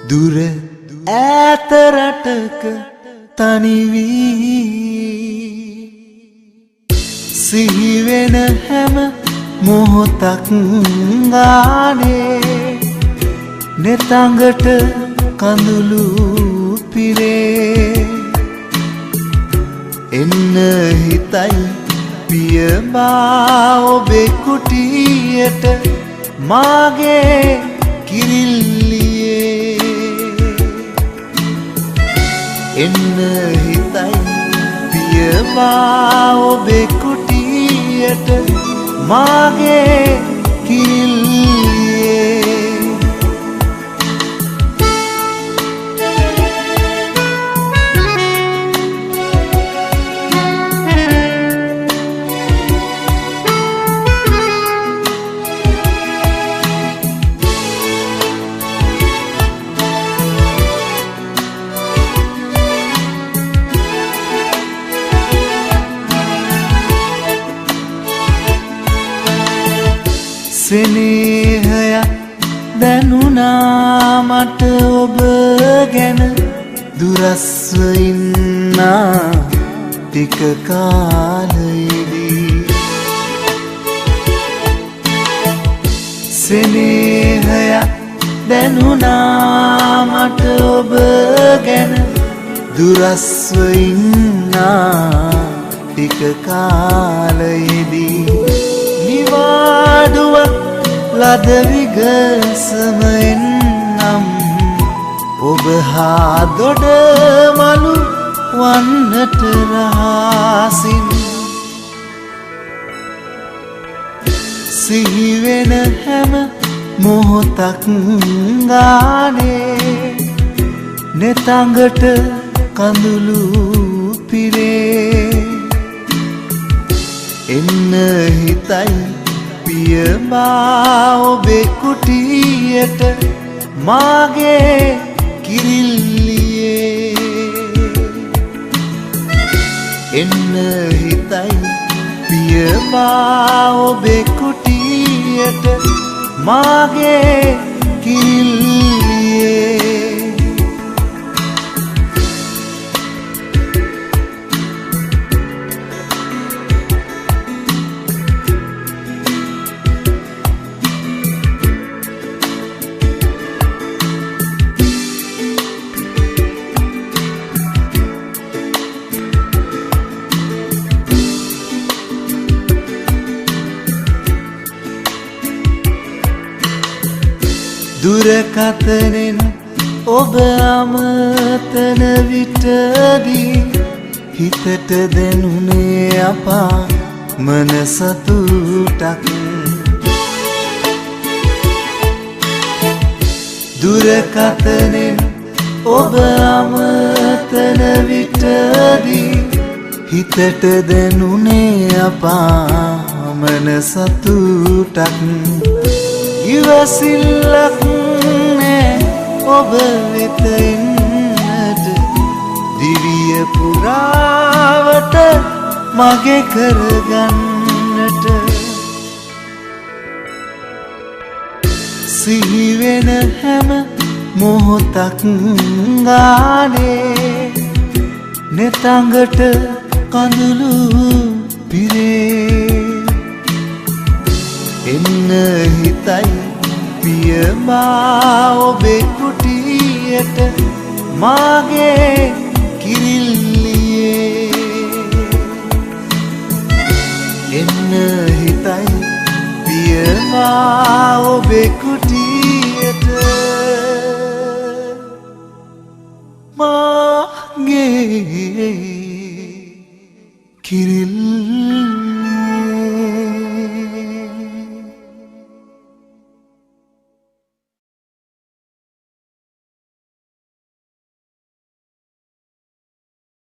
දුර ඈත රටක තනි වී සිහි වෙන හැම මොහොතක් ගානේ නෙතඟට කඳුළු පිරේ එන්න හිතයි පියබා ඔබේ කුටියට මාගේ කිරිල්ලියේ එන්න හිතයි පියබා ඔබේ කුටියට මාගේ කිරිල්ලියේ සෙනෙහයක් දැනුණා මට ඔබ ගැන දුරස්ව ඉන්නා ටික කාලෙදී සෙනෙහයක් දැනුණා මට ඔබ ගැන දුරස්ව ඉන්නා ටික කාලෙදී නිවාඩුවක් ලද විගසමෙන් නම් ඔබ හා දොඩමලු වන්නට රහසින් සිහි වෙන හැම මොහොතක් ගානේ නෙතඟට කඳුළු පිරේ එන්න හිතයි පියබා ඔබේ කුටියට මාගේ කිරිල්ලියේ එන්න හිතයි පියබා ඔබේ කුටියට මාගේ කිරිල්ලියේ දුරකතනෙන් ඔබ අමතන විටදී හිතට දැනුනේ අපා මන සතුටක් දුරකතනෙන් ඔබ අමතන විටදී හිතට දැනුනේ අපා මන සතුටක් ඉවසිල්ලක් නෑ ඔබ වෙත එන්නට දිවිය පුරාවට මගේ කරගන්නට සිහි වෙන හැම මොහොතක් ගානේ නෙතඟට කඳුළු පිරේ එන්න හිතයි පියබා ඔබේ කුටියට මාගේ කිරිල්ලියේ එන්න හිතයි පියබා ඔබේ කුටියට මාගේ කිරිල්ලියේ